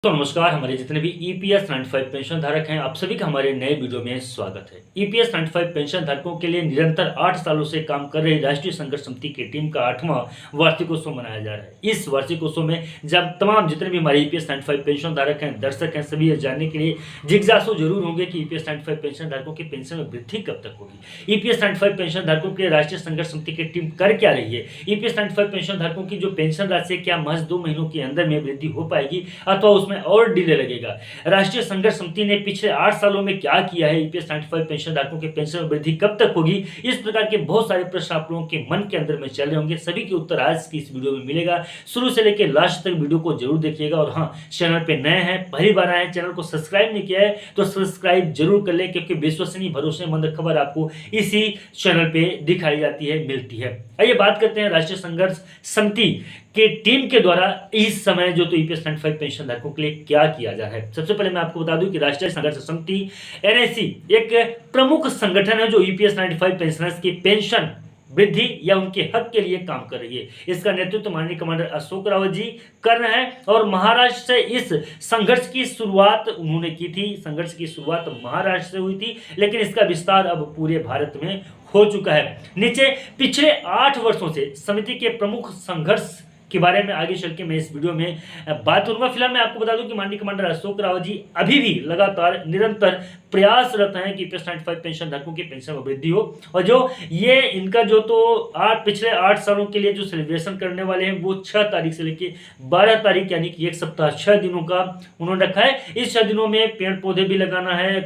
तो नमस्कार। हमारे जितने भी ईपीएस 95 पेंशन धारक हैं, आप सभी का हमारे नए वीडियो में स्वागत है। ईपीएस 95 पेंशन धारकों के लिए निरंतर 8 सालों से काम कर रही राष्ट्रीय संघर्ष समिति की टीम का 8वां वार्षिकोत्सव मनाया जा रहा है। इस वार्षिकोत्सव में जब तमाम जितने भी हमारे ईपीएस 95 पेंशन धारक हैं, दर्शक हैं, सभी ये जानने के लिए जिज्ञासु जरूर होंगे कि ईपीएस 95 पेंशन धारकों की पेंशन में वृद्धि कब तक होगी। ईपीएस 95 पेंशन धारकों के राष्ट्रीय संघर्ष समिति की टीम कर क्या रही है। ईपीएस 95 पेंशन धारकों की जो पेंशन राशि क्या महज 2 महीनों के अंदर में वृद्धि हो पाएगी अथवा उसमें और डिले लगेगा। राष्ट्रीय संघर्ष समिति ने पिछले 8 सालों में क्या किया है, ईपीएस 95 पेंशन धारकों के पेंशन में वृद्धि कब तक होगी, इस प्रकार के बहुत सारे प्रश्न आप लोगों के मन के अंदर में चल रहे होंगे। सभी के उत्तर आज की इस वीडियो में मिलेगा। शुरू से लेकर लास्ट तक वीडियो को जरूर देखिएगा। और हाँ, चैनल पे नए हैं, पहली बार आए हैं, चैनल को सब्सक्राइब नहीं किया है तो सब्सक्राइब जरूर कर ले, क्योंकि विश्वसनीय भरोसेमंद खबर आपको इसी चैनल पे दिखाई जाती है, मिलती है। आइए बात करते हैं राष्ट्रीय संघर्ष समिति के टीम के द्वारा इस समय जो तो ईपीएस 95 पेंशन धारकों के लिए क्या किया जा रहा है। सबसे पहले मैं आपको बता दूं कि राष्ट्रीय संघर्ष समिति एनएससी एक प्रमुख संगठन है जो ईपीएस 95 पेंशनर्स की पेंशन वृद्धि या उनके हक के लिए काम कर रही है। इसका नेतृत्व माननीय कमांडर अशोक रावत जी कर रहे हैं और महाराष्ट्र से इस संघर्ष की शुरुआत उन्होंने की थी। संघर्ष की शुरुआत महाराष्ट्र से हुई थी, लेकिन इसका विस्तार अब पूरे भारत में हो चुका है। नीचे पिछले 8 वर्षों से समिति के प्रमुख संघर्ष के बारे में आगे चल के मैं इस वीडियो में बात करूंगा। फिलहाल मैं आपको बता दूं कि माननीय कमांडर अशोक रावत जी अभी भी लगातार निरंतर प्रयासरत हैं कि ईपीएस 95 पेंशन धारकों की पेंशन में वृद्धि हो। और जो ये इनका जो तो पिछले 8 सालों के लिए जो सेलिब्रेशन करने वाले हैं वो 6 तारीख से लेकर 12 तारीख यानी कि 1 सप्ताह 6 दिनों का उन्होंने रखा है। इस 6 दिनों में पेड़ पौधे भी लगाना है,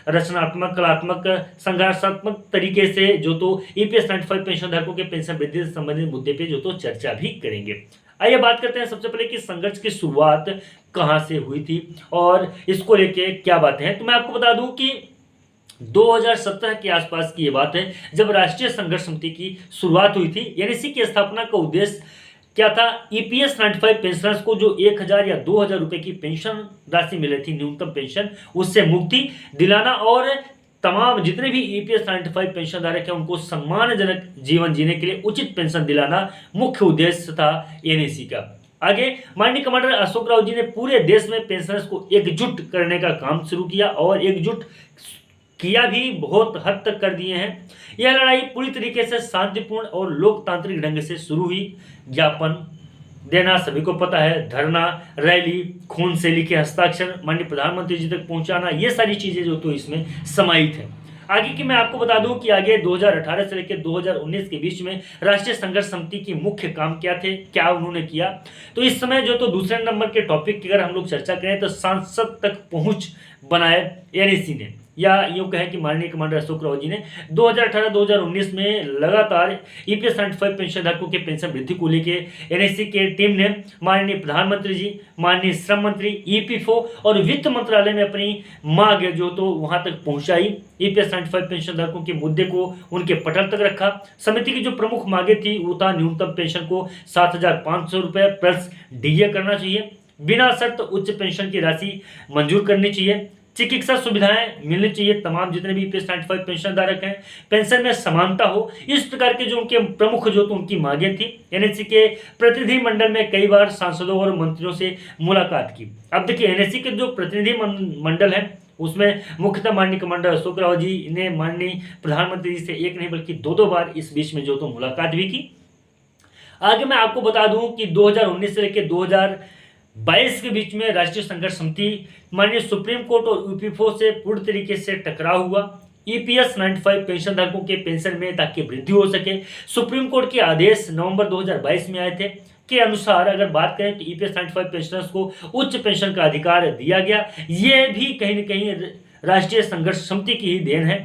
रचनात्मक, कलात्मक, संघर्षात्मक तरीके से जो तो ईपीएस 95 पेंशन धारकों के पेंशन वृद्धि से संबंधित मुद्दे पे जो तो चर्चा भी करेंगे। आइए बात करते हैं सबसे पहले कि संघर्ष की शुरुआत कहां से हुई थी और इसको लेके क्या बातें हैं। तो मैं आपको बता दूं कि 2017 के आसपास की ये बात है जब राष्ट्रीय संघर्ष समिति की शुरुआत हुई थी। एनएससी की स्थापना का उद्देश्य क्या था, ईपीएस 95 पेंशनर्स को जो 1000 या 2000 रुपए की पेंशन राशि मिल रही थी, न्यूनतम पेंशन, उससे मुक्ति दिलाना और तमाम जितने भी ईपीएस 95 पेंशन धारक हैं उनको सम्मानजनक जीवन जीने के लिए उचित पेंशन दिलाना मुख्य उद्देश्य था एनएससी का। आगे माननीय कमांडर अशोक राव जी ने पूरे देश में पेंशनर्स को एकजुट करने का काम शुरू किया और एकजुट किया भी बहुत हद तक कर दिए हैं। यह लड़ाई पूरी तरीके से शांतिपूर्ण और लोकतांत्रिक ढंग से शुरू हुई। ज्ञापन देना सभी को पता है, धरना, रैली, खून से लिखे हस्ताक्षर माननीय प्रधानमंत्री जी तक पहुंचाना, ये सारी चीजें जो तो इसमें समाहित है। आगे की मैं आपको बता दूं कि आगे 2018 से लेकर 2019 के बीच में राष्ट्रीय संघर्ष समिति की मुख्य काम क्या थे, क्या उन्होंने किया। तो इस समय जो तो दूसरे नंबर के टॉपिक की अगर हम लोग चर्चा करें तो सांसद तक पहुंच बनाए एनएससी ने, या यूं कहें कि माननीय कमांडर अशोक रावत जी ने 2018-2019 में लगातार ईपीएस 95 पेंशन धारकों के पेंशन वृद्धि को लेकर एनएससी के टीम ने माननीय प्रधानमंत्री जी, माननीय श्रम मंत्री, ईपीएफओ और वित्त मंत्रालय में अपनी मांग जो तो वहां तक पहुंचाई। ईपीएस 95 पेंशन धारकों के मुद्दे को उनके पटल तक रखा। समिति की जो प्रमुख मांगे थी वो था न्यूनतम पेंशन को 7500 रुपए प्लस डीए करना चाहिए, बिना शर्त उच्च पेंशन की राशि मंजूर करनी चाहिए, चिकित्सा सुविधाएं मिलनी चाहिए तमाम जितने भी ईपीएस 95 पेंशन धारक हैं, पेंशन में समानता हो। इस प्रकार के जो उनके प्रमुख जो तो उनकी मांगे थी। एनएससी के प्रतिनिधि मंडल में कई बार सांसदों और मंत्रियों से मुलाकात की। अब देखिए एनएससी के जो प्रतिनिधि मंडल है उसमें मुख्यतः माननीय कमांडर अशोक रावत जी ने माननीय प्रधानमंत्री जी से एक नहीं बल्कि 2 बार इस बीच में जो तो मुलाकात भी की। आगे मैं आपको बता दूं कि 2019 से लेकर 2022 के बीच में राष्ट्रीय संघर्ष समिति माननीय सुप्रीम कोर्ट और यूपीएफओ से पूर्ण तरीके से टकराव हुआ। ईपीएस 95 पेंशन धारकों के पेंशन में ताकि वृद्धि हो सके, सुप्रीम कोर्ट के आदेश नवंबर 2022 में आए थे के अनुसार अगर बात करें तो ईपीएस 95 पेंशनर्स को उच्च पेंशन का अधिकार दिया गया। ये भी कहीं न कहीं राष्ट्रीय संघर्ष समिति की ही देन है।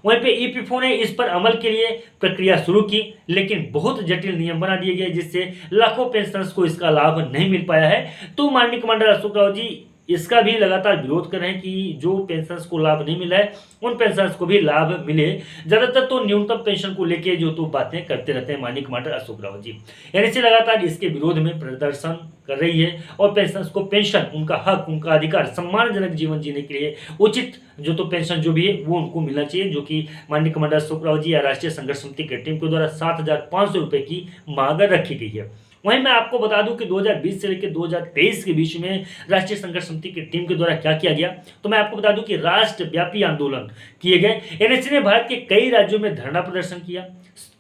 वहीं पे ईपीएफओ ने इस पर अमल के लिए प्रक्रिया शुरू की, लेकिन बहुत जटिल नियम बना दिए गए जिससे लाखों पेंशनर्स को इसका लाभ नहीं मिल पाया है। तो माननीय कमांडर अशोक राव जी इसका भी लगातार विरोध कर रहे हैं कि जो पेंशनर्स को लाभ नहीं मिला है उन पेंशनर्स को भी लाभ मिले। ज्यादातर तो न्यूनतम पेंशन को लेके जो तो बातें करते रहते हैं माननीय कमांडर अशोक रावत जी। एनएससी लगातार इसके विरोध में प्रदर्शन कर रही है और पेंशनर्स को पेंशन, उनका हक, उनका अधिकार, सम्मानजनक जीवन जीने के लिए उचित जो तो पेंशन जो भी है वो उनको मिलना चाहिए, जो कि माननीय कमांडर अशोक रावत जी या राष्ट्रीय संघर्ष समिति की टीम के द्वारा 7500 रुपए की मांग रखी गई है। वहीं मैं आपको बता दूं कि 2020 से लेकर 2023 के बीच में राष्ट्रीय संघर्ष समिति की टीम के द्वारा क्या किया गया, तो मैं आपको बता दूं कि राष्ट्रव्यापी आंदोलन किए गए। एनएससी ने भारत के कई राज्यों में धरना प्रदर्शन किया,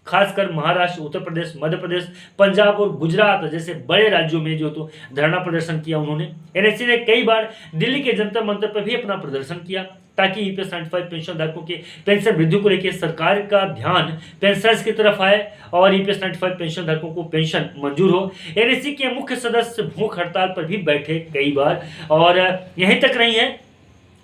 खासकर महाराष्ट्र, उत्तर प्रदेश, मध्य प्रदेश, पंजाब और गुजरात जैसे बड़े राज्यों में जो तो धरना प्रदर्शन किया उन्होंने। एनएससी ने कई बार दिल्ली के जंतर मंतर पर भी अपना प्रदर्शन किया ताकि ईपीएस 95 पेंशन धारकों के पेंशन वृद्धि को लेकर सरकार का ध्यान पेंशनर्स की तरफ आए और ईपीएस 95 पेंशन धारकों को पेंशन मंजूर हो। एनएससी के मुख्य सदस्य भूख हड़ताल पर भी बैठे कई बार, और यहीं तक नहीं है,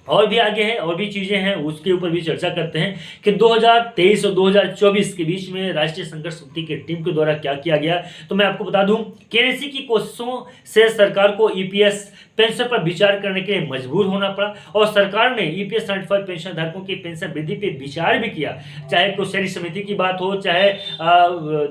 और भी आगे है, और भी चीजें हैं, उसके ऊपर भी चर्चा करते हैं कि 2023 और 2024 के बीच में राष्ट्रीय संघर्ष समिति की टीम के द्वारा क्या किया गया। तो मैं आपको बता दूं कि एनएससी की कोशिशों से सरकार को ईपीएस पेंशन पर विचार करने के लिए मजबूर होना पड़ा और सरकार ने ईपीएस 95 पेंशन धारकों की पेंशन वृद्धि पे विचार भी किया। चाहे कोषारी समिति की बात हो, चाहे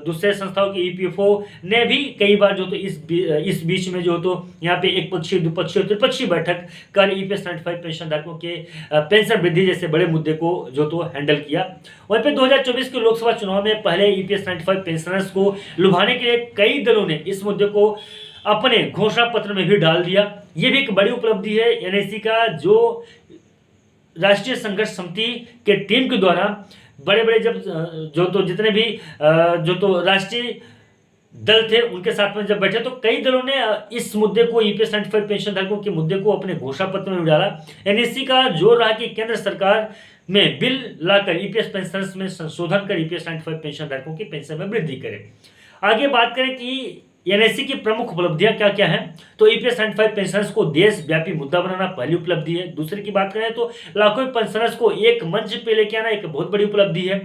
दूसरे संस्थाओं की ईपीएफओ ने भी कई बार जो तो इस बीच में जो तो यहाँ पे एक पक्षीय, द्विपक्षीय, त्रिपक्षीय बैठक कर ईपीएस 95 पेंशन धारकों के पेंशन वृद्धि जैसे बड़े मुद्दे को जो तो हैंडल किया। वहीं पे 2024 के लोकसभा चुनाव में पहले ईपीएस 95 पेंशनर्स को लुभाने के लिए कई दलों ने इस मुद्दे को अपने घोषणा पत्र में भी डाल दिया। ये भी एक बड़ी उपलब्धि है एनएससी का, जो राष्ट्रीय संघर्ष समिति के टीम के द्वारा बड़े बड़े जब जो तो जितने भी जो तो राष्ट्रीय दल थे उनके साथ में जब बैठे तो कई दलों ने इस मुद्दे को, ईपीएस 95 पेंशन धारकों के मुद्दे को अपने घोषणा पत्र में डाला। एनएससी का जोर रहा कि केंद्र सरकार में बिल लाकर ईपीएस पेंशनर्स में संशोधन कर ईपीएस 95 पेंशन धारकों की पेंशन में वृद्धि करे। आगे बात करें कि एनएससी की प्रमुख उपलब्धियां क्या क्या हैं, तो ईपीएस 95 पेंशनर्स को देशव्यापी मुद्दा बनाना पहली उपलब्धि है। दूसरी की बात करें तो लाखों पेंशनर्स को एक मंच पे लेके आना एक बहुत बड़ी उपलब्धि है,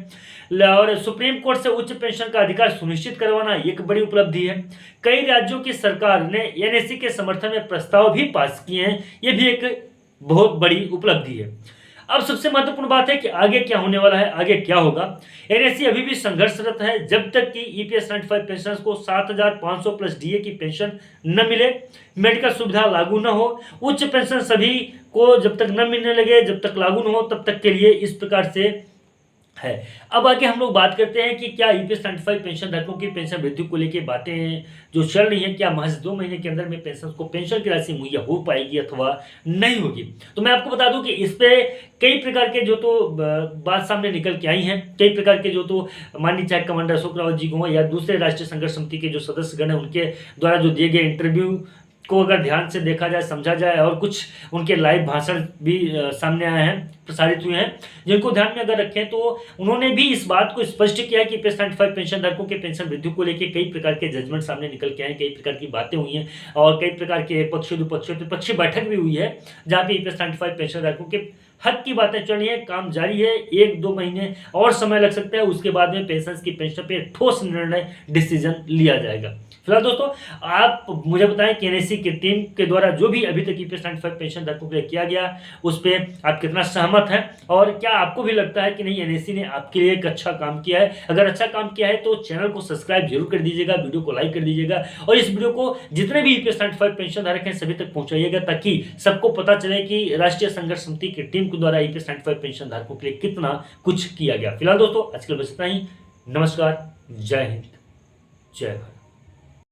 और सुप्रीम कोर्ट से उच्च पेंशन का अधिकार सुनिश्चित करवाना एक बड़ी उपलब्धि है। कई राज्यों की सरकार ने एनएससी के समर्थन में प्रस्ताव भी पास किए हैं, ये भी एक बहुत बड़ी उपलब्धि है। अब सबसे महत्वपूर्ण बात है कि आगे क्या होने वाला है, आगे क्या होगा। एनएससी अभी भी संघर्षरत है जब तक कि ईपीएस 95 पेंशनर्स को 7,500 प्लस डीए की पेंशन न मिले, मेडिकल सुविधा लागू न हो, उच्च पेंशन सभी को जब तक न मिलने लगे, जब तक लागू न हो तब तक के लिए इस प्रकार से है। अब आगे हम लोग बात करते हैं कि क्या ईपीएस 95 पेंशन धारकों की पेंशन वृद्धि को लेकर बातें जो चल रही हैं, क्या महज 2 महीने के अंदर में पेंशन को पेंशन की राशि मुहैया हो पाएगी अथवा नहीं होगी। तो मैं आपको बता दूं कि इस पे कई प्रकार के जो तो बात सामने निकल के आई हैं, कई प्रकार के जो तो माननीय चाहे कमांडर अशोक रावत जी को या दूसरे राष्ट्रीय संघर्ष समिति के जो सदस्यगण हैं उनके द्वारा जो दिए गए इंटरव्यू को अगर ध्यान से देखा जाए, समझा जाए, और कुछ उनके लाइव भाषण भी सामने आए हैं, प्रसारित हुए हैं, जिनको ध्यान में अगर रखें तो उन्होंने भी इस बात को स्पष्ट किया कि ईपीएस 95 पेंशन धारकों के पेंशन वृद्धि को लेकर कई प्रकार के जजमेंट सामने निकल के आए, कई प्रकार की बातें हुई हैं और कई प्रकार के पक्षीय, द्विपक्षीय, त्रिपक्षीय बैठक भी हुई है जहाँ पे ईपीएस 95 पेंशन धारकों के हक की बातें चल रही है। काम जारी है, 1-2 महीने और समय लग सकता है, उसके बाद में पेंशन की पेंशन पे ठोस निर्णय डिसीजन लिया जाएगा। फिलहाल दोस्तों आप मुझे बताएं कि एनएससी की टीम के द्वारा जो भी अभी तक ईपीएस 95 पेंशन धारकों के लिए किया गया उस पर आप कितना सहमत हैं, और क्या आपको भी लगता है कि नहीं एनएससी ने आपके लिए एक अच्छा काम किया है। अगर अच्छा काम किया है तो चैनल को सब्सक्राइब जरूर कर दीजिएगा, वीडियो को लाइक कर दीजिएगा और इस वीडियो को जितने भी ईपीएस 95 पेंशन धारक हैं सभी तक पहुंचाइएगा ताकि सबको पता चले कि राष्ट्रीय संघर्ष समिति की टीम के द्वारा ईपीएस 95 पेंशन धारकों के लिए कितना कुछ किया गया। फिलहाल दोस्तों आज के लिए बस इतना ही। नमस्कार, जय हिंद, जय भारत।